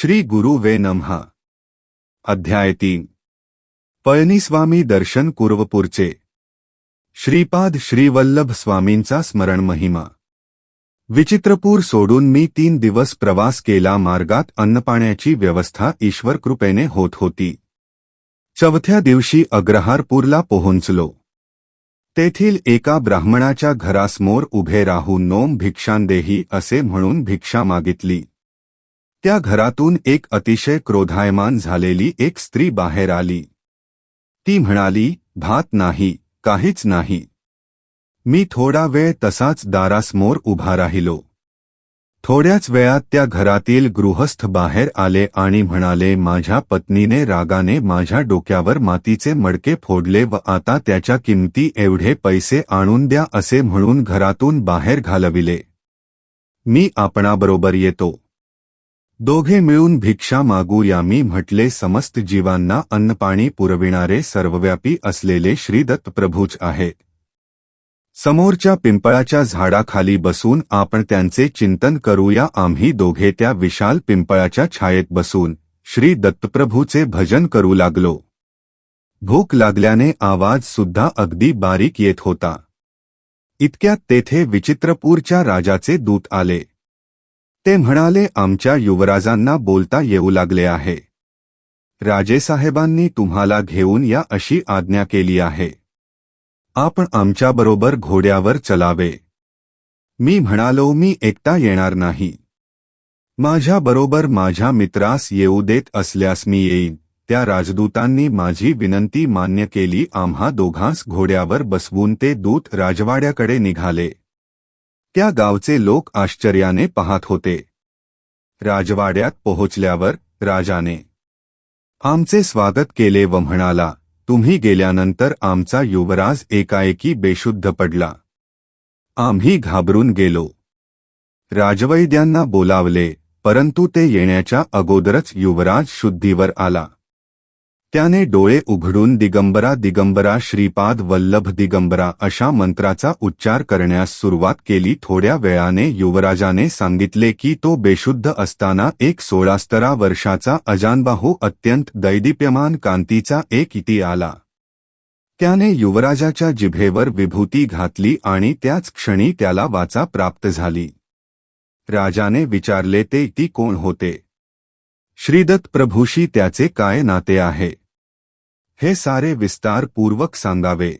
श्री गुरुवे नमः। अध्याय 3। पळणीस्वामी दर्शन कुरवपूरचे। श्रीपाद श्रीवल्लभ स्वामींचा स्मरण महिमा। विचित्रपूर सोडून मी 3 दिवस प्रवास केला। मार्गात अन्नपाण्याची व्यवस्था ईश्वर कृपेने होत होती। चौथ्या दिवशी अग्रहारपूरला पोहोचलो। तेथील एका ब्राह्मणाच्या घरासमोर उभे राहून नोम भिक्षांदेही असे म्हणून भिक्षा मागितली। त्या घरातून एक अतिशय क्रोधायमान झालेली एक स्त्री बाहेर आली। ती म्हणाली, भात नाही, काहीच नाही। मी थोडा वेळ तसाच दारासमोर उभा राहिलो। थोड्याच वेळात त्या घरातील गृहस्थ बाहेर आले आणि म्हणाले, माझ्या पत्नीने रागाने माझ्या डोक्यावर मातीचे मडके फोडले व आता त्याच्या किमती एवढे पैसे आणून द्या असे म्हणून घरातून बाहेर घालविले। मी आपणाबरोबर येतो। दोघे मिळून भिक्षा मागूया। मी म्हटले, समस्त जीवांना अन्नपाणी पुरविणारे सर्वव्यापी असलेले श्री दत्तप्रभूच आहेत। समोरच्या पिंपळाच्या झाडाखाली बसून आपण त्यांचे चिंतन करूया। आम्ही दोघे त्या विशाल पिंपळाच्या छायेत बसून श्री दत्तप्रभूचे भजन करू लागलो। भूक लागल्याने आवाज सुद्धा अगदी बारीक येत होता। इतक्यात तेथे विचित्रपूरच्या राजाचे दूत आले। ते म्हणाले, आमच्या युवराजांना बोलता येऊ लागले आहे। राजेसाहेबांनी तुम्हाला घेऊन या अशी आज्ञा केली आहे। आपण आमच्याबरोबर घोड्यावर चलावे। मी म्हणालो, मी एकटा येणार नाही। माझ्याबरोबर माझ्या मित्रास येऊ देत असल्यास मी येईन। त्या राजदूतांनी माझी विनंती मान्य केली। आम्हा दोघांस घोड्यावर बसवून ते दूत राजवाड्याकडे निघाले। त्या गावचे लोक आश्चर्याने पाहत होते। राजवाड्यात पोहोचल्यावर राजाने आमचे स्वागत केले व म्हणाला, तुम्ही गेल्यानंतर आमचा युवराज एकाएकी बेशुद्ध पडला। आम्ही घाबरून गेलो। राजवैद्यांना बोलावले, परंतु ते येण्याच्या अगोदरच युवराज शुद्धीवर आला। त्याने डोळे उघडून दिगंबरा दिगंबरा श्रीपाद वल्लभ दिगंबरा अशा मंत्राचा उच्चार करण्यास सुरुवात केली। थोड्या वेळाने युवराजाने सांगितले की तो बेशुद्ध असताना एक 16 वर्षाचा अजानबाहू अत्यंत दैदिप्यमान कांतीचा एक इती आला। त्याने युवराजाच्या जिभेवर विभूती घातली आणि त्याच क्षणी त्याला वाचा प्राप्त झाली। राजाने विचारले, ते इती कोण होते? श्रीदत्त प्रभूशी त्याचे काय नाते आहे? हे सारे विस्तारपूर्वक सांगावे।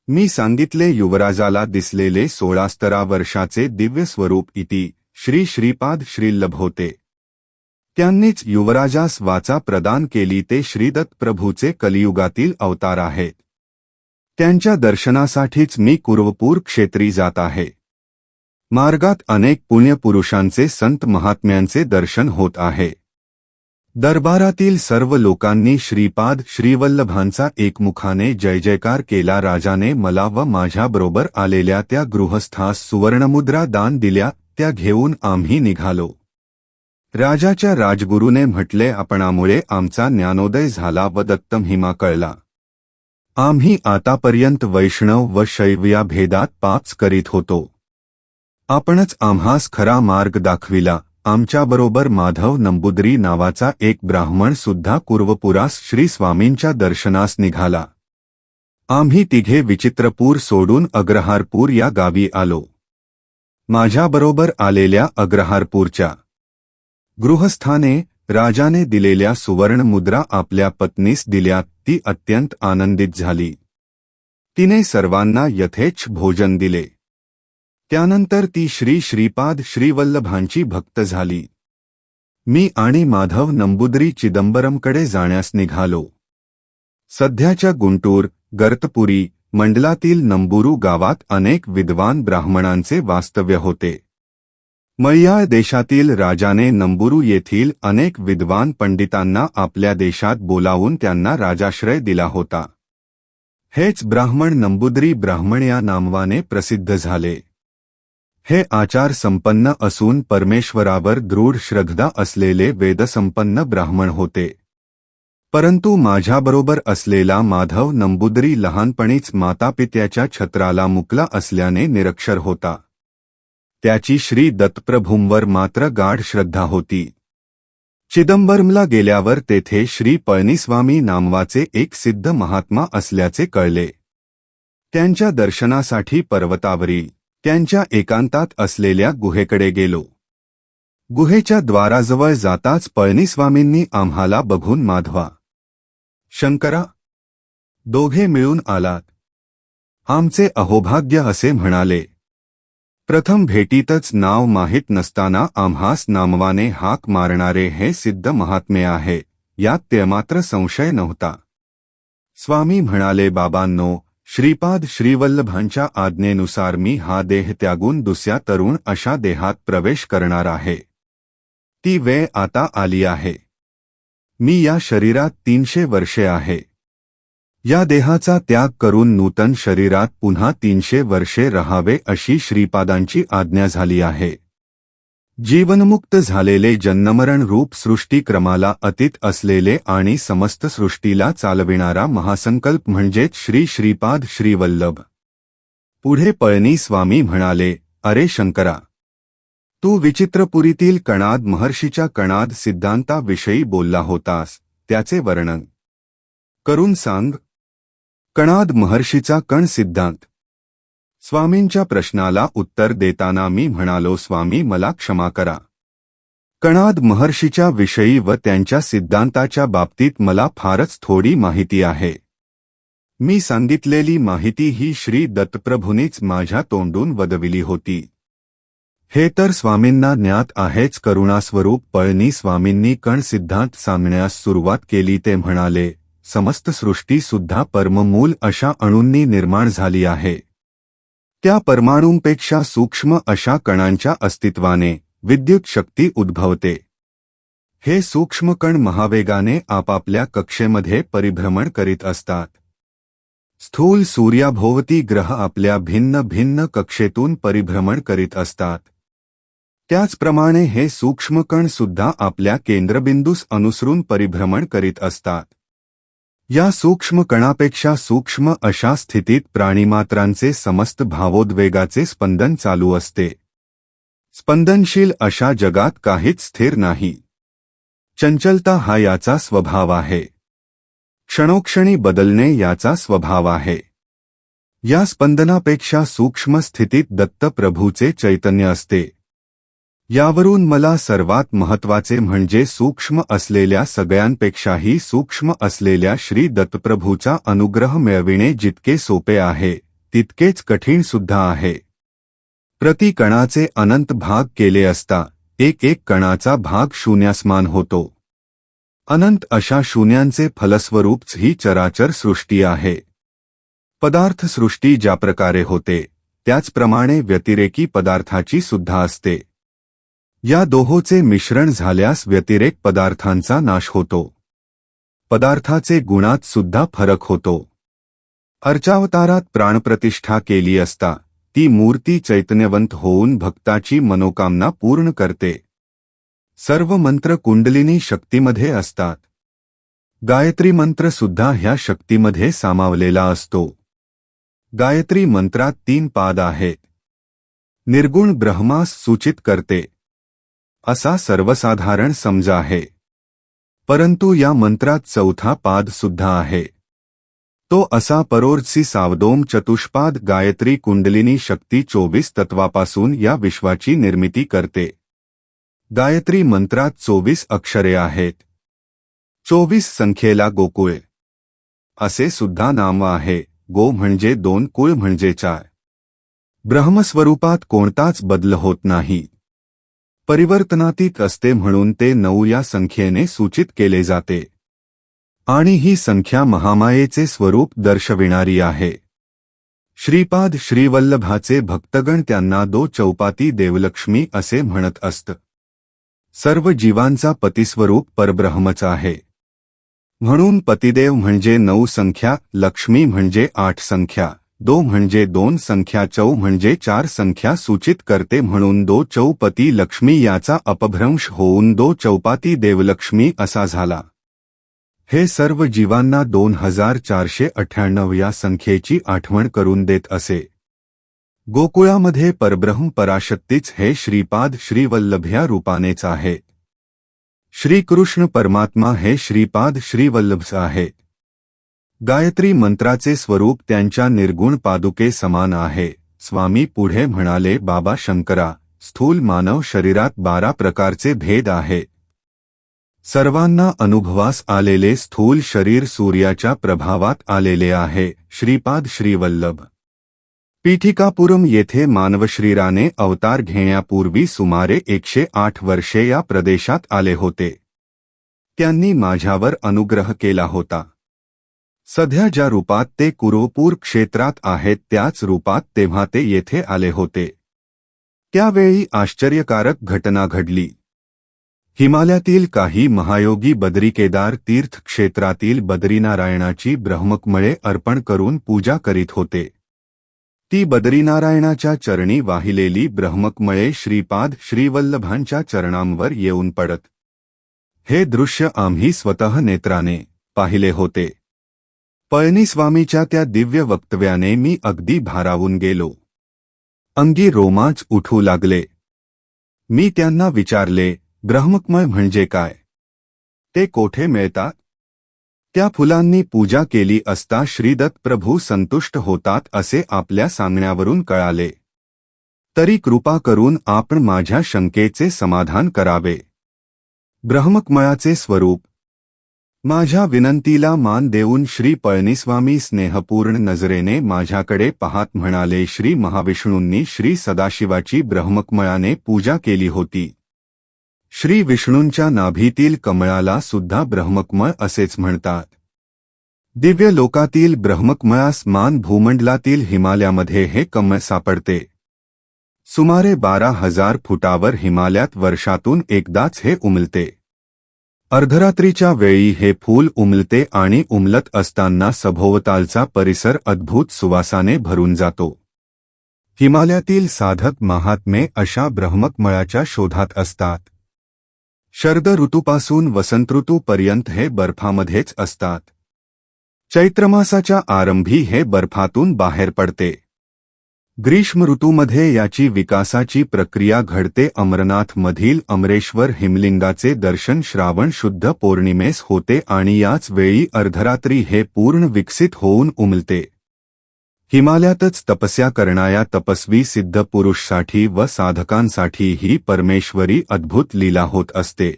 मी सांगितले। युवराजाला दिसलेले 16 वर्षाचे दिव्य स्वरूप इति श्री श्रीपाद श्रील्लभ होते। त्यांनीच युवराजास वाचा प्रदान केली। ते श्रीदत्त प्रभूचे कलियुगातील अवतार आहेत। त्यांच्या दर्शनासाठीच मी कुरवपूर क्षेत्री जात आहे। मार्गात अनेक पुण्यपुरुषांचे संत महात्म्यांचे दर्शन होत आहे। दरबारातील सर्व लोकांनी श्रीपाद श्रीवल्लभांचा एकमुखाने जय जयकार केला। राजाने मला व माझ्याबरोबर आलेल्या त्या गृहस्थास सुवर्णमुद्रा दान दिल्या। त्या घेऊन आम्ही निघालो। राजाच्या राजगुरूने म्हटले, आपणामुळे आमचा ज्ञानोदय झाला व दत्तमहिमा कळला। आम्ही आतापर्यंत वैष्णव व शैव या भेदात पाप्स करीत होतो। आपणच आम्हास खरा मार्ग दाखविला। आमच्याबरोबर माधव नंबुद्री नावाचा एक ब्राह्मण सुद्धा कुरवपुरास श्री स्वामींच्या दर्शनास निघाला। आम्ही तिघे विचित्रपूर सोडून अग्रहारपूर या गावी आलो। माझ्याबरोबर आलेल्या अग्रहारपूरच्या गृहस्थाने राजाने दिलेल्या सुवर्ण मुद्रा आपल्या पत्नीस दिल्या। ती अत्यंत आनंदित झाली। तिने सर्वांना यथेच्छ भोजन दिले। त्यानंतर ती श्री श्रीपाद श्रीवल्लभांची भक्त झाली। मी आणि माधव नंबुद्री चिदंबरमकडे जाण्यास निघालो। सध्याच्या गुंटूर गर्तपुरी मंडलातील नंबुरू गावात अनेक विद्वान ब्राह्मणांचे वास्तव्य होते। मल्याळ देशातील राजाने नंबुरू येथील अनेक विद्वान पंडितांना आपल्या देशात बोलावून त्यांना राजाश्रय दिला होता। हेच ब्राह्मण नंबुद्री ब्राह्मण या नामवाने प्रसिद्ध झाले। हे आचार संपन्न असून परमेश्वरावर दृढ श्रद्धा असलेले वेदसंपन्न ब्राह्मण होते। परंतु माझ्याबरोबर असलेला माधव नंबुद्री लहानपणीच मातापित्याच्या छत्राला मुकला असल्याने निरक्षर होता। त्याची श्री दत्तप्रभूंवर मात्र गाढ श्रद्धा होती। चिदंबरमला गेल्यावर तेथे श्री पळणीस्वामी नामवाचे एक सिद्ध महात्मा असल्याचे कळले. त्यांच्या दर्शनासाठी पर्वतावरील त्यांच्या एकांतात असलेल्या गुहेकडे गेलो. गुहेच्या द्वाराजवळ जाताच पळणीस्वामींनी आम्हाला बघून माधवा, शंकरा, दोघे मिळून आलात, आमचे अहोभाग्य असे म्हणाले. प्रथम भेटीतच नाव माहीत नसताना आम्हास नामवाने हाक मारणारे हे सिद्ध महात्मे आहे, यात तेमात्र संशय नव्हता. स्वामी म्हणाले, बाबांनो, श्रीपाद श्रीवल्लभांच्या आज्ञेनुसार मी हा देह त्यागून दुसऱ्या तरुण अशा देहात प्रवेश करणार आहे. ती वेळ आता आली आहे. मी या शरीरात 300 वर्षे आहे. या देहाचा त्याग करून नूतन शरीरात पुन्हा 300 वर्षे राहावे अशी श्रीपादांची आज्ञा झाली आहे. जीवनमुक्त झालेले जन्ममरण रूप सृष्टीक्रमाला अतीत असलेले आणि समस्त सृष्टीला चालविणारा महासंकल्प म्हणजेच श्री श्रीपाद श्रीवल्लभ. पुढे पळणीस्वामी म्हणाले, अरे शंकरा, तू विचित्रपुरीतील कणाद महर्षीच्या कणाद सिद्धांताविषयी बोलला होतास, त्याचे वर्णन करून सांग. कणाद महर्षीचा कण सिद्धांत. स्वामींच्या प्रश्नाला उत्तर देताना मी म्हणालो, स्वामी मला क्षमा करा. कणाद महर्षीच्या विषयी व त्यांच्या सिद्धांताच्या बाबतीत मला फारच थोडी माहिती आहे. मी सांगितलेली माहिती ही श्री दत्तप्रभूंनीच माझ्या तोंडून वदविली होती. हे तर स्वामींना ज्ञात आहेच. करुणास्वरूप पळणीस्वामींनी कण सिद्धांत सांगण्यास सुरुवात केली ते म्हणाले, समस्त सृष्टी सुद्धा परममूल अशा अणूंनी निर्माण झाली आहे. त्या परमाणूंपेक्षा सूक्ष्म अशा कणांच्या अस्तित्वाने विद्युत शक्ती उद्भवते. हे सूक्ष्म कण महावेगाने आपापल्या कक्षेमध्ये परिभ्रमण करीत असतात. स्थूल सूर्याभोवती ग्रह आपल्या भिन्न भिन्न कक्षेतून परिभ्रमण करीत असतात. त्याचप्रमाणे हे सूक्ष्म कण सुद्धा आपल्या केंद्रबिंदूस अनुसरून परिभ्रमण करीत असतात. या सूक्ष्म कणापेक्षा सूक्ष्म अशा स्थितीत प्राणिमात्रांचे समस्त भावोद्वेगाचे स्पंदन चालू असते. स्पंदनशील अशा जगात काहीच स्थिर नाही. चंचलता हा याचा स्वभाव आहे. क्षणोक्षणी बदलणे याचा स्वभाव आहे. या स्पंदनापेक्षा सूक्ष्म स्थितीत दत्तप्रभूचे चैतन्य असते. यावरून मला सर्वात महत्वाचे म्हणजे सूक्ष्म असलेल्या सगळ्यांपेक्षाही सूक्ष्म असलेल्या श्री दत्तप्रभूचा अनुग्रह मिळविणे जितके सोपे आहे, तितकेच कठीण सुद्धा आहे. प्रति कणाचे अनंत भाग केले असता एक एक कणाचा भाग शून्यासमान होतो. अनंत अशा शून्यांचे फलस्वरूपच ही चराचर सृष्टी आहे. पदार्थ सृष्टी ज्या प्रकारे होते त्याचप्रमाणे व्यतिरेकी पदार्थाची सुद्धा असते. या दोहोचे मिश्रण झाल्यास व्यतिरेक पदार्थांचा नाश होतो. पदार्थाचे गुणात सुद्धा फरक होतो. अर्चावतारात प्राणप्रतिष्ठा केली असता ती मूर्ती चैतन्यवंत होऊन भक्ताची मनोकामना पूर्ण करते. सर्व मंत्र कुंडलिनी शक्तीमध्ये असतात. गायत्री मंत्र सुद्धा ह्या शक्तीमध्ये सामावलेला असतो. गायत्री मंत्रात 3 पाद आहेत. निर्गुण ब्रह्मास सूचित करते असा सर्वसाधारण समज आहे. परंतु या मंत्रात 4था पाद सुद्धा आहे. तो असा परोर्सी सावदोम चतुष्पाद गायत्री कुंडलिनी शक्ती 24 तत्वापासून या विश्वाची निर्मिती करते. गायत्री मंत्रात 24 अक्षरे आहेत. 24 संख्येला गोकुळ असे सुद्धा नाम आहे. गो म्हणजे 2, कुळ म्हणजे 4. ब्रह्मस्वरूपात कोणताच बदल होत नाही. परिवर्तनातीत असते म्हणून ते 9 या संख्येने सूचित केले जाते. आणि ही संख्या महामायेचे स्वरूप दर्शविणारी आहे. श्रीपाद श्रीवल्लभाचे भक्तगण त्यांना 2 चौपाती देवलक्ष्मी असे म्हणत असत. सर्व जीवांचा पतिस्वरूप परब्रह्मच आहे. म्हणून पतिदेव म्हणजे 9 संख्या, लक्ष्मी म्हणजे 8 संख्या, 2 म्हणजे 2 संख्या, चौ म्हणजे 4 संख्या सूचित करते. म्हणून 2 चौपती लक्ष्मी याचा अपभ्रंश होऊन 2 चौपाती देवलक्ष्मी असा झाला. हे सर्व जीवांना 2498 या संख्येची आठवण करून देत असे. गोकुळामध्ये परब्रह्म पराशक्तीच हे श्रीपाद श्रीवल्लभ या रूपानेच आहे. श्रीकृष्ण परमात्मा हे श्रीपाद श्रीवल्लभ आहे. गायत्री मंत्राचे स्वरूप त्यांच्या निर्गुण पादुके समान आहे. स्वामी पुढे म्हणाले, बाबा शंकरा, स्थूल मानव शरीरात 12 प्रकारचे भेद आहेत. सर्वांना अनुभवास आलेले स्थूल शरीर सूर्याच्या प्रभावात आलेले आहे. श्रीपाद श्रीवल्लभ. पीठिकापुरम येथे मानवशरीराने अवतार घेण्यापूर्वी सुमारे 108 वर्षे या प्रदेशात आले होते. त्यांनी माझ्यावर अनुग्रह केला होता. सध्या ज्या रूपात ते कुरुपूर क्षेत्रात आहेत त्याच रूपात तेव्हा ते येथे आले होते. त्यावेळी आश्चर्यकारक घटना घडली. हिमालयातील काही महायोगी बद्रीकेदार तीर्थ क्षेत्रातील बद्रीनारायणाची ब्रह्मकमळे अर्पण करून पूजा करीत होते. ती बद्रीनारायणाच्या चरणी वाहिलेली ब्रह्मकमळे श्रीपाद श्रीवल्लभांच्या चरणांवर येऊन पडत. हे दृश्य आम्ही स्वतः नेत्राने पाहिले होते. पळणीस्वामीच्या त्या दिव्य वक्तव्याने मी अगदी भारावून गेलो. अंगी रोमांच उठू लागले. मी त्यांना विचारले, ब्रह्मकमळ म्हणजे काय? ते कोठे मिळतात? त्या फुलांनी पूजा केली असता श्रीदत्त प्रभू संतुष्ट होतात असे आपल्या सांगण्यावरून कळाले. तरी कृपा करून आपण माझ्या शंकेचे समाधान करावे. ब्रह्मकमळाचे स्वरूप. माझ्या विनंतीला मान देऊन श्री पळणीस्वामी स्नेहपूर्ण नजरेने माझ्याकडे पाहत म्हणाले, श्री महाविष्णूंनी श्री सदाशिवाची ब्रह्मकमळाने पूजा केली होती. श्री विष्णूंच्या नाभीतील कमळाला सुद्धा ब्रह्मकमळ असेच म्हणतात. दिव्य लोकातील ब्रह्मकमळास मान भूमंडलातील हिमालयामध्ये हे कमळ सापडते. सुमारे 12,000 फुटावर हिमालयात वर्षातून एकदाच हे उमलते. अर्धरात्रीच्या वेळी हे फूल उमलते आणि उमलत असताना सभोवतालचा परिसर अद्भुत सुवासाने भरून जातो. हिमालयातील साधक महात्मे अशा ब्रह्मकमळाच्या शोधात असतात. शरद ऋतूपासून वसंत ऋतूपर्यंत हे बर्फामध्येच असतात. चैत्रमासाच्या आरंभी हे बर्फातून बाहेर पडते. ग्रीष्म ऋतूमध्ये याची विकासाची प्रक्रिया घडते. अमरनाथमधील अमरेश्वर हिमलिंगाचे दर्शन श्रावण शुद्ध पौर्णिमेस होते आणि याच वेळी अर्धरात्री हे पूर्ण विकसित होऊन उमलते. हिमालयातच तपस्या करणाऱ्या तपस्वी सिद्ध पुरुषासाठी व साधकांसाठी ही परमेश्वरी अद्भुत लीला होत असते.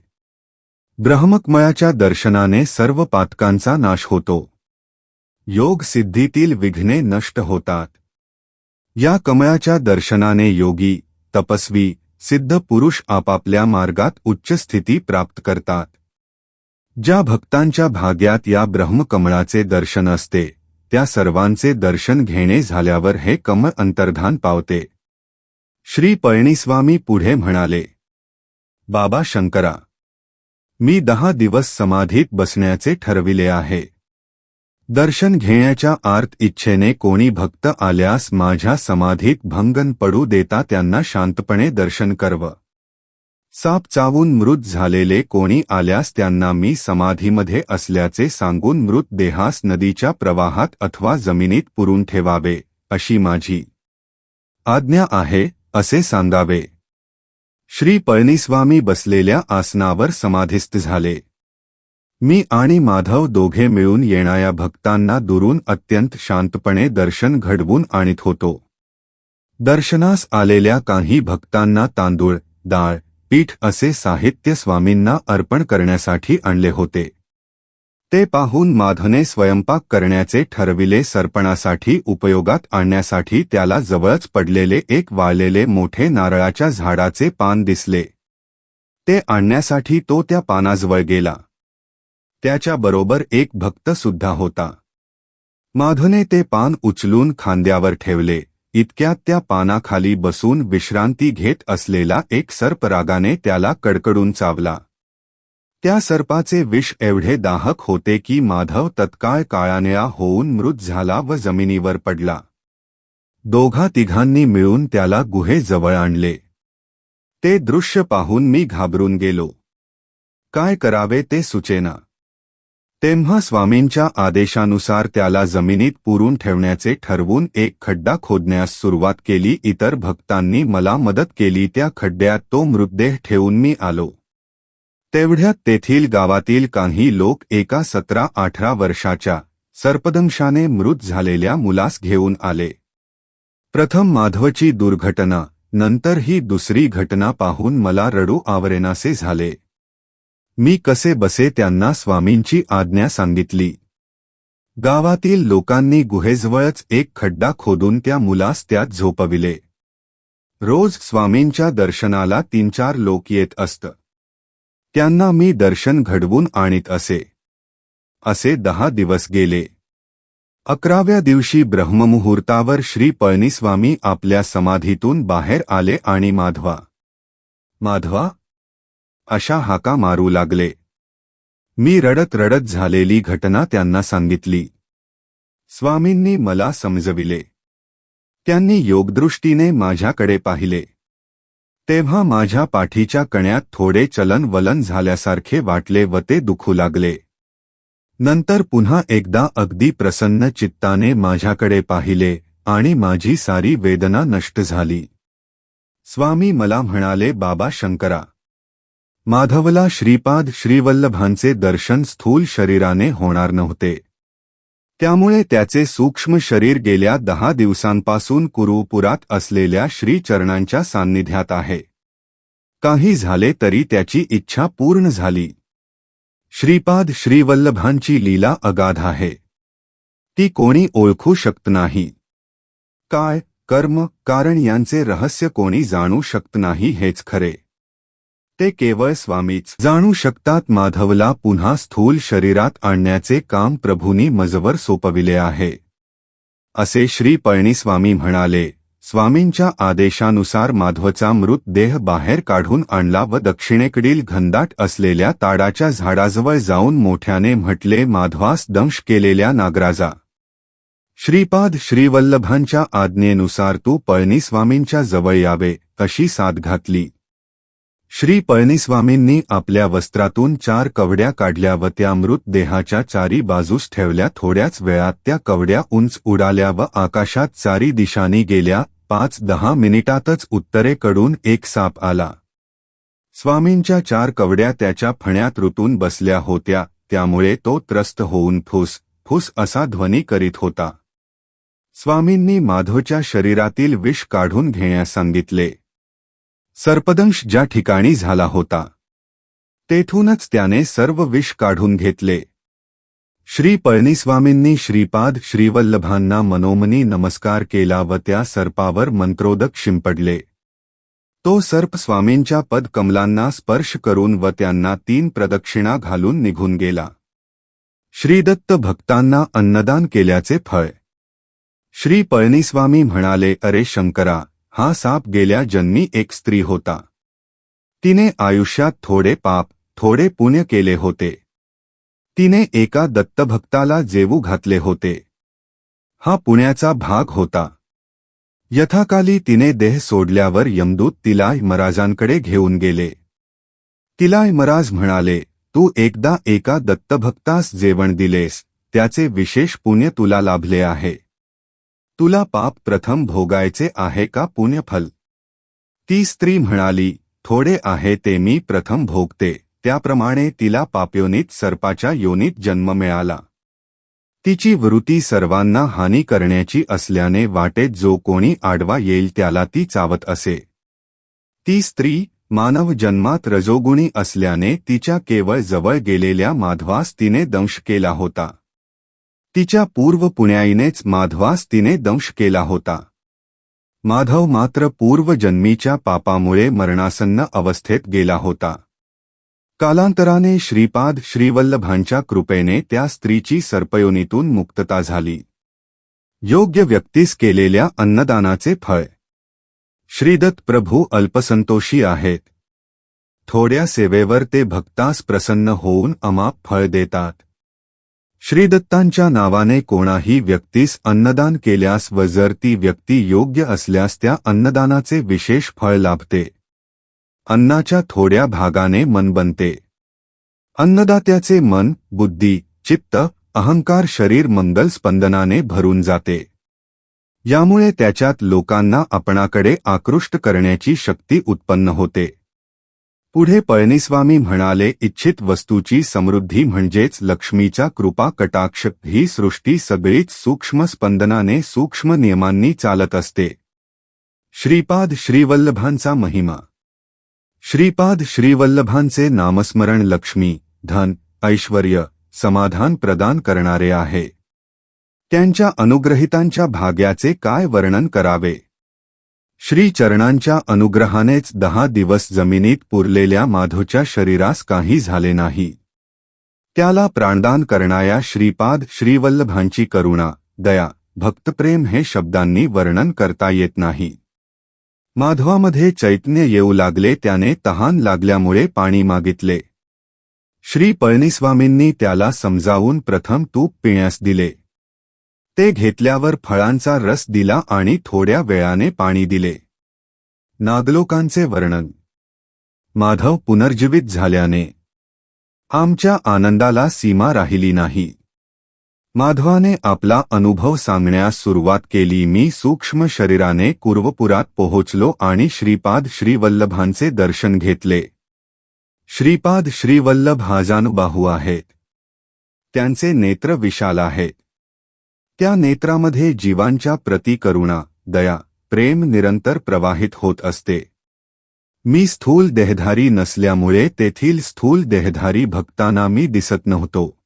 ब्रह्मकमळाच्या दर्शनाने सर्व पातकांचा नाश होतो. योग सिद्धीतील विघ्ने नष्ट होतात. या कमळाच्या दर्शनाने योगी, तपस्वी, सिद्ध पुरुष आपापल्या मार्गात उच्च स्थिती प्राप्त करतात. ज्या भक्तांच्या भाग्यात या ब्रह्मकमळाचे दर्शन असते त्या सर्वांचे दर्शन घेणे झाल्यावर हे कमळ अंतर्धान पावते. श्री पळणीस्वामी पुढे म्हणाले, बाबा शंकरा, मी 10 दिवस समाधीत बसण्याचे ठरविले आहे. दर्शन घेण्याच्या आर्त इच्छेने कोणी भक्त आल्यास माझ्या समाधीत भंगन पडू देता त्यांना शांतपणे दर्शन करव. साप चावून मृत झालेले कोणी आल्यास त्यांना मी समाधीमध्ये असल्याचे सांगून मृतदेहास नदीच्या प्रवाहात अथवा जमिनीत पुरून ठेवावे, अशी माझी आज्ञा आहे, असे सांगावे. श्री पळणीस्वामी बसलेल्या आसनावर समाधिस्थ झाले. मी आणि माधव दोघे मिळून येणाऱ्या भक्तांना दुरून अत्यंत शांतपणे दर्शन घडवून आणीत होतो. दर्शनास आलेल्या काही भक्तांना तांदूळ, डाळ, पीठ असे साहित्य स्वामींना अर्पण करण्यासाठी आणले होते. ते पाहून माधवने स्वयंपाक करण्याचे ठरविले. सर्पणासाठी उपयोगात आणण्यासाठी त्याला जवळच पडलेले एक वाळलेले मोठे नारळाच्या झाडाचे पान दिसले. ते आणण्यासाठी तो त्या पानाजवळ गेला. त्याच्याबरोबर एक भक्त सुद्धा होता. माधवने ते पान उचलून खांद्यावर ठेवले. इतक्यात त्या पानाखाली बसून विश्रांती घेत असलेला एक सर्प रागाने त्याला कडकडून चावला. त्या सर्पाचे विष एवढे दाहक होते की माधव तत्काळ काळानिळा होऊन मृत झाला व जमिनीवर पडला. दोघा तिघांनी मिळून त्याला गुहेजवळ आणले. ते दृश्य पाहून मी घाबरून गेलो. काय करावे ते सुचेना. तेव्हा स्वामींच्या आदेशानुसार त्याला जमिनीत पुरून ठेवण्याचे ठरवून एक खड्डा खोदण्यास सुरुवात केली. इतर भक्तांनी मला मदत केली. त्या खड्ड्यात तो मृतदेह ठेवून मी आलो. तेवढ्यात तेथील गावातील काही लोक एका 17-18 वर्षाच्या सर्पदंशाने मृत झालेल्या मुलास घेऊन आले. प्रथम माधवची दुर्घटना, नंतर ही दुसरी घटना पाहून मला रडू आवरेनासे झाले. मी कसे बसे त्यांना स्वामींची आज्ञा सांगितली. गावातील लोकांनी गुहेजवळच एक खड्डा खोदून त्या मुलास त्यात झोपविले. रोज स्वामींच्या दर्शनाला 3-4 लोक येत असत. त्यांना मी दर्शन घडवून आणीत असे. असे 10 दिवस गेले. 11व्या दिवशी ब्रह्ममुहूर्तावर श्री पळणीस्वामी आपल्या समाधीतून बाहेर आले आणि माधवा, माधवा अशा हाका मारू लागले. मी रडत रडत झालेली घटना त्यांना सांगितली. स्वामींनी मला समजविले. त्यांनी योगदृष्टीने माझ्याकडे पाहिले. तेव्हा माझ्या पाठीच्या कण्यात थोडे चलन-वलन झाल्यासारखे वाटले व ते दुखू लागले. नंतर पुन्हा एकदा अगदी प्रसन्न चित्ताने माझ्याकडे पाहिले आणि माझी सारी वेदना नष्ट झाली. स्वामी मला म्हणाले, बाबा शंकरा, माधवला श्रीपाद श्रीवल्लभांचे दर्शन स्थूल शरीराने होणार नव्हते. त्यामुळे त्याचे सूक्ष्म शरीर गेल्या 10 दिवसांपासून कुरुपुरात असलेल्या श्रीचरणांच्या सान्निध्यात आहे. काही झाले तरी त्याची इच्छा पूर्ण झाली. श्रीपाद श्रीवल्लभांची लीला अगाध आहे. ती कोणी ओळखू शकत नाही. काय, कर्म, कारण यांचे रहस्य कोणी जाणू शकत नाही हेच खरे. ते केवळ स्वामीच जाणू शकतात. माधवला पुन्हा स्थूल शरीरात आणण्याचे काम प्रभूंनी मजवर सोपविले आहे, असे श्री पळणीस्वामी म्हणाले. स्वामींच्या आदेशानुसार माधवचा मृतदेह बाहेर काढून आणला व दक्षिणेकडील घनदाट असलेल्या ताडाच्या झाडाजवळ जाऊन मोठ्याने म्हटले, माधवास दंश केलेल्या नागराजा, श्रीपाद श्रीवल्लभांच्या आज्ञेनुसार तू पळणीस्वामींच्या जवळ यावे, अशी साद घातली. श्री पळणीस्वामींनी आपल्या वस्त्रातून 4 कवड्या काढल्या व त्या मृतदेहाच्या चारी बाजूस ठेवल्या. थोड्याच वेळात त्या कवड्या उंच उडाल्या व आकाशात चारी दिशांनी गेल्या. 5-10 मिनिटातच उत्तरेकडून एक साप आला. स्वामींच्या 4 कवड्या त्याच्या फण्यात रुतून बसल्या होत्या, त्यामुळे तो त्रस्त होऊन फुस फुस असा ध्वनी करीत होता. स्वामींनी माधवच्या शरीरातील विष काढून घेण्यास सांगितले. सर्पदंश ज्या ठिकाणी झाला होता तेथूनच त्याने सर्व विष काढून घेतले. श्री पळणीस्वामींनी श्रीपाद श्रीवल्लभांना मनोमनी नमस्कार केला व त्या सर्पावर मंत्रोदक शिंपडले. तो सर्प स्वामींच्या पदकमलांना स्पर्श करून व त्यांना 3 प्रदक्षिणा घालून निघून गेला. श्रीदत्त भक्तांना अन्नदान केल्याचे फळ. श्री पळणीस्वामी म्हणाले, अरे शंकरा, हा साप गेल्या जन्मी एक स्त्री होता. तिने आयुष्यात थोडे पाप थोडे पुण्य केले होते. तिने एका दत्तभक्ताला जेवू घातले होते. हा पुण्याचा भाग होता. यथाकाली तिने देह सोडल्यावर यमदूत तिला यमराजांकडे घेऊन गेले. तिला यमराज म्हणाले, तू एकदा एका दत्तभक्तास जेवण दिलेस, त्याचे विशेष पुण्य तुला लाभले आहे. तुला पाप प्रथम भोगायचे आहे का पुण्यफल? ती स्त्री म्हणाली, थोडे आहे ते मी प्रथम भोगते. त्याप्रमाणे तिला पापयोनीत सर्पाच्या योनीत जन्म मिळाला. तिची वृत्ती सर्वांना हानी करण्याची असल्याने वाटेत जो कोणी आडवा येईल त्याला ती चावत असे. ती स्त्री मानव जन्मात रजोगुणी असल्याने तिच्या केवळ जवळ गेलेल्या माधवास तिने दंश केला होता. तिच्या पूर्व पुण्याईनेच माधवास तिने दंश केला होता. माधव मात्र पूर्वजन्मीच्या पापामुळे मरणासन्न अवस्थेत गेला होता. कालांतराने श्रीपाद श्रीवल्लभांच्या कृपेने त्या स्त्रीची सर्पयोनीतून मुक्तता झाली. योग्य व्यक्तीस केलेल्या अन्नदानाचे फळ. श्रीदत्त प्रभू अल्पसंतोषी आहेत. थोड्या सेवेवर ते भक्तास प्रसन्न होऊन अमाप फळ देतात. श्रीदत्तांच्या नावाने कोणाही व्यक्तीस अन्नदान केल्यास व जर ती व्यक्ती योग्य असल्यास त्या अन्नदानाचे विशेष फळ लाभते. अन्नाच्या थोड्या भागाने मन बनते. अन्नदात्याचे मन, बुद्धी, चित्त, अहंकार शरीर मंगल स्पंदनाने भरून जाते. यामुळे त्याच्यात लोकांना आपणाकडे आकृष्ट करण्याची शक्ती उत्पन्न होते. पुढे पळणीस्वामी म्हणाले, इच्छित वस्तूची समृद्धी म्हणजेच लक्ष्मीचा कृपा कटाक्ष. ही सृष्टी सगळीच सूक्ष्म स्पंदनाने सूक्ष्म नियमांनी चालत असते. श्रीपाद श्रीवल्लभांचा महिमा. श्रीपाद श्रीवल्लभांचे नामस्मरण लक्ष्मी, धन, ऐश्वर्य, समाधान प्रदान करणारे आहे. त्यांच्या अनुग्रहितांच्या भाग्याचे काय वर्णन करावे. श्री चरणांच्या अनुग्रहानेच 10 दिवस जमिनीत पुरलेल्या माधवच्या शरीरास काही झाले नाही. त्याला प्राणदान करणाऱ्या श्रीपाद श्रीवल्लभांची करुणा, दया, भक्तप्रेम हे शब्दांनी वर्णन करता येत नाही. माधवामध्ये चैतन्य येऊ लागले. त्याने तहान लागल्यामुळे पाणी मागितले. श्री पळणीस्वामींनी त्याला समजावून प्रथम तूप पिण्यास दिले. ते घेतल्यावर फळांचा रस दिला आणि थोड्या वेळाने पाणी दिले. नागलोकांचे वर्णन. माधव पुनर्जीवित झाल्याने आमच्या आनंदाला सीमा राहिली नाही. माधवाने आपला अनुभव सांगण्यास सुरुवात केली. मी सूक्ष्म शरीराने कुर्वपुरात पोहोचलो आणि श्रीपाद श्रीवल्लभांचे दर्शन घेतले. श्रीपाद श्रीवल्लभ आजानुबाहू आहेत. त्यांचे नेत्र विशाल आहेत. त्या नेत्रामध्ये जीवांच्या प्रति करुणा, दया, प्रेम निरंतर प्रवाहित होत असते. मी स्थूल देहधारी नसल्यामुळे तेथील स्थूल देहधारी भक्तांना मी दिसत नव्हतो.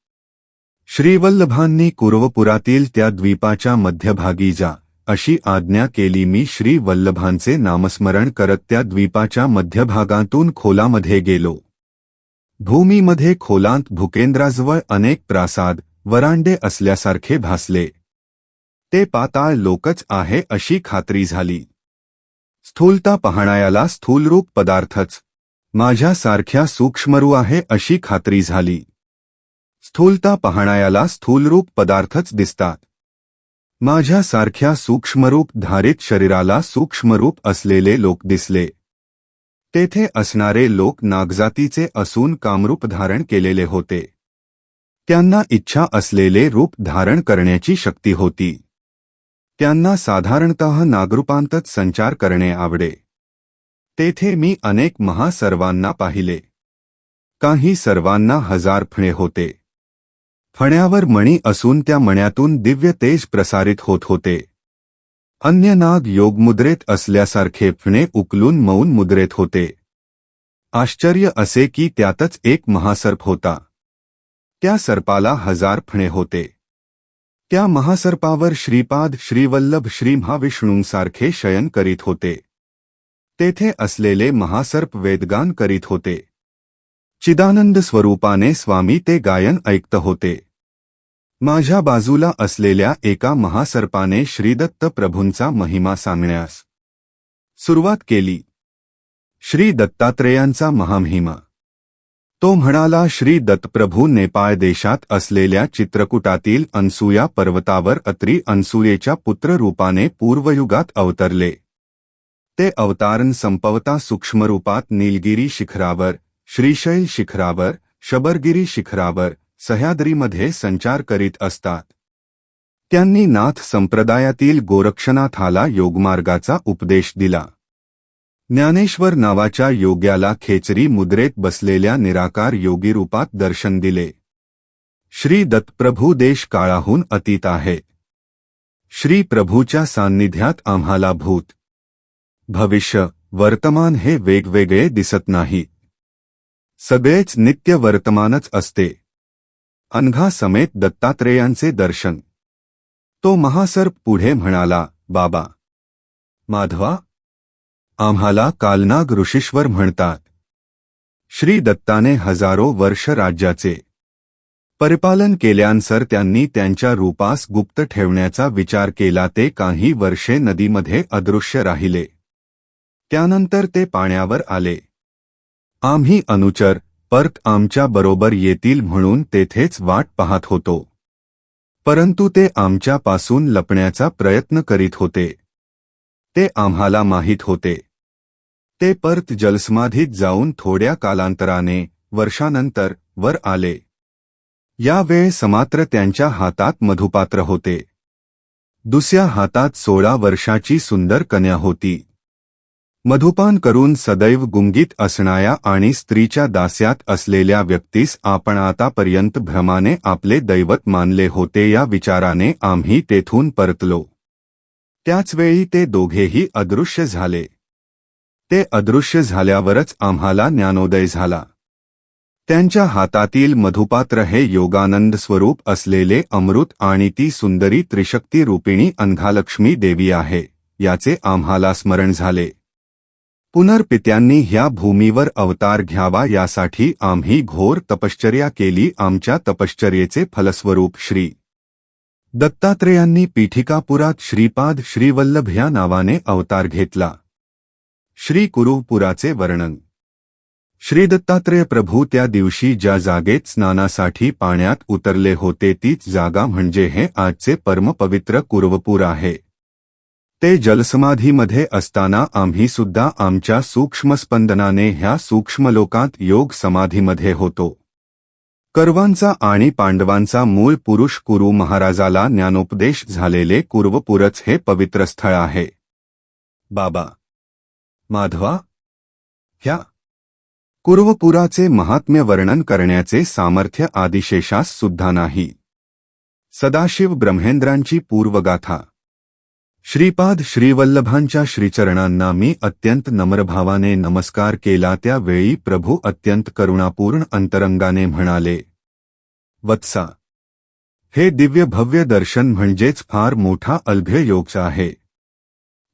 श्रीवल्लभांनी कुर्वपुरातील त्या द्वीपाच्या मध्यभागी जा अशी आज्ञा केली. मी श्रीवल्लभांचे नामस्मरण करत त्या द्वीपाच्या मध्यभागातून खोलामध्ये गेलो. भूमीमध्ये खोलांत भूकेंद्राजवळ अनेक प्रासाद, वरांडे असल्यासारखे भासले. ते पाताळ लोकच आहे अशी खात्री झाली. स्थूलता पाहणायाला स्थूलरूप पदार्थच माझ्यासारख्या सूक्ष्मरू आहे अशी खात्री झाली. स्थूलता पाहणायाला स्थूलरूप पदार्थच दिसतात. माझ्यासारख्या सूक्ष्मरूप धारित शरीराला सूक्ष्मरूप असलेले लोक दिसले. तेथे असणारे लोक नागजातीचे असून कामरूप धारण केलेले होते. त्यांना इच्छा असलेले रूप धारण करण्याची शक्ती होती. त्यांना साधारणतः नागरूपांतच संचार करणे आवडे. तेथे मी अनेक महासर्वांना पाहिले. काही सर्वांना 1000 फणे होते. फण्यावर मणी असून त्या मण्यातून दिव्य तेज प्रसारित होत होते. अन्य नाग योगमुद्रेत असल्यासारखे फणे उकलून मौन मुद्रेत होते. आश्चर्य असे की त्यातच एक महासर्प होता. त्या सर्पाला 1000 फणे होते. त्या महासर्पावर श्रीपाद श्रीवल्लभ श्री महाविष्णूंसारखे शयन करीत होते. तेथे असलेले महासर्प वेदगान करीत होते. चिदानंद स्वरूपाने स्वामी ते गायन ऐकत होते. माझ्या बाजूला असलेल्या एका महासर्पाने श्रीदत्त प्रभूंचा महिमा सांगण्यास सुरुवात केली. श्री दत्तात्रेयांचा महामहिमा. तो म्हणाला, श्री दत्तप्रभू नेपाळ देशात असलेल्या चित्रकूटातील अनसूया पर्वतावर अत्री अनसूयेच्या पुत्ररूपाने पूर्वयुगात अवतरले. ते अवतारण संपवता सूक्ष्मरूपात नीलगिरी शिखरावर, श्रीशैल शिखरावर, शबरगिरी शिखरावर, सह्याद्रीमध्ये संचार करीत असतात. त्यांनी नाथ संप्रदायातील गोरक्षनाथाला योगमार्गाचा उपदेश दिला. ज्ञानेश्वर नावाच्या योग्याला खेचरी मुद्रेत बसलेल्या निराकार योगी रूपात दर्शन दिले. श्री दत्तप्रभू देश काळाहून अतीत आहेत. श्री प्रभूच्या सान्निध्यात आम्हाला भूत, भविष्य, वर्तमान हे वेगवेगळे दिसत नाहीत. सगळेच नित्य वर्तमानच असते. अनघा समेत दत्तात्रेयांचे दर्शन. तो महासर्प पुढे म्हणाला, बाबा माधवा, आम्हाला कालनाग ऋषीश्वर म्हणतात. श्री दत्ताने हजारो वर्ष राज्याचे परिपालन केल्यानंतर त्यांनी त्यांच्या रूपास गुप्त ठेवण्याचा विचार केला. ते काही वर्षे नदीमध्ये अदृश्य राहिले. त्यानंतर ते पाण्यावर आले. आम्ही अनुचर परत आमच्या बरोबर येतील म्हणून तेथेच वाट पाहत होतो. परंतु ते आमच्यापासून लपण्याचा प्रयत्न करीत होते. ते आम्हाला माहीत होते. ते परत जलसमाधीत जाऊन थोड्या कालांतराने, वर्षानंतर वर आले. यावेळेस मात्र त्यांच्या हातात मधुपात्र होते. दुसऱ्या हातात 16 वर्षाची सुंदर कन्या होती. मधुपान करून सदैव गुंगीत असणाऱ्या आणि स्त्रीच्या दास्यात असलेल्या व्यक्तीस आपण आतापर्यंत भ्रमाने आपले दैवत मानले होते या विचाराने आम्ही तेथून परतलो. त्याचवेळी ते दोघेही अदृश्य झाले. ते अदृश्य झाल्यावरच आम्हाला ज्ञानोदय झाला. त्यांच्या हातातील मधुपात्र हे योगानंद स्वरूप असलेले अमृत आणि ती सुंदरी त्रिशक्ती रूपिणी अनघालक्ष्मी देवी आहे याचे आम्हाला स्मरण झाले. पुनर्पित्यांनी ह्या भूमीवर अवतार घ्यावा यासाठी आम्ही घोर तपश्चर्या केली. आमच्या तपश्चर्येचे फलस्वरूप श्री दत्तात्रेयांनी पीठिकापुरात श्रीपाद श्रीवल्लभ ह्या नावाने अवतार घेतला. श्री कुरुपुराचे वर्णन. श्री दत्तात्रेय प्रभू त्या दिवशी ज्या जागेत स्नानासाठी पाण्यात उतरले होते तीच जागा म्हणजे हे आजचे परमपवित्र कुरवपूर आहे. ते जलसमाधीमध्ये असताना आम्ही सुद्धा आमच्या सूक्ष्मस्पंदनाने ह्या सूक्ष्मलोकात योग समाधीमध्ये होतो. कौरवांचा आणि पांडवांचा मूळ पुरुष कुरु महाराजाला ज्ञानोपदेश झालेले कुरवपूरच हे पवित्र स्थळ आहे. बाबा माधवा, ह्या कुरवपुराचे महात्म्य वर्णन करण्याचे सामर्थ्य आदिशेषास सुद्धा नाही. सदाशिव ब्रह्मेंद्रांची पूर्वगाथा. श्रीपाद श्रीवल्लभांच्या श्रीचरणांना मी अत्यंत नम्रभावाने नमस्कार केला. त्यावेळी प्रभू अत्यंत करुणापूर्ण अंतरंगाने म्हणाले, वत्सा, हे दिव्य भव्य दर्शन म्हणजेच फार मोठा अल्भ्य योग आहे.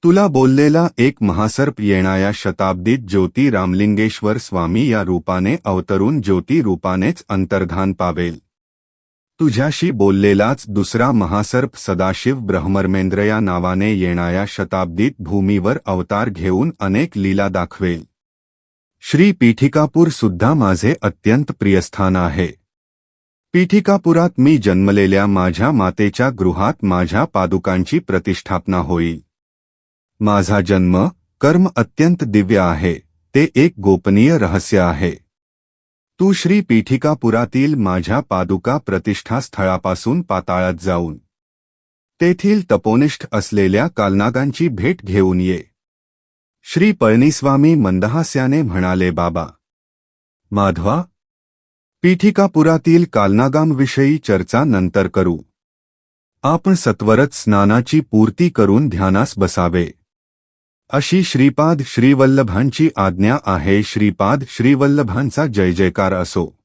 तुला बोललेला एक महासर्प येणाऱ्या शताब्दीत ज्योती रामलिंगेश्वर स्वामी या रूपाने अवतरून ज्योती रूपानेच अंतर्धान पावेल. तुझ्याशी बोललेलाच दुसरा महासर्प सदाशिव ब्रह्मर्मेंद्र या नावाने येणाऱ्या शताब्दीत भूमीवर अवतार घेऊन अनेक लीला दाखवेल. श्री पीठिकापूर सुद्धा माझे अत्यंत प्रियस्थान आहे. पीठिकापुरात मी जन्मलेल्या माझ्या मातेच्या गृहात माझ्या पादुकांची प्रतिष्ठापना होईल. माझा जन्म कर्म अत्यंत दिव्य आहे. ते एक गोपनीय रहस्य आहे. तू श्री पीठिकापुरातील माझ्या पादुका प्रतिष्ठा स्थळापासून पाताळात जाऊन तेथील तपोनिष्ठ असलेल्या कालनागांची भेट घेऊन ये. श्री पळणीस्वामी मंदहास्याने म्हणाले, बाबा माधवा, पीठिकापुरातील कालनागांविषयी चर्चा नंतर करू. आपण सत्वरच स्नानाची पूर्ती करून ध्यानास बसावे अशी श्रीपाद श्रीवल्लभांची आज्ञा आहे. श्रीपाद श्रीवल्लभांचा जय जयकार असो.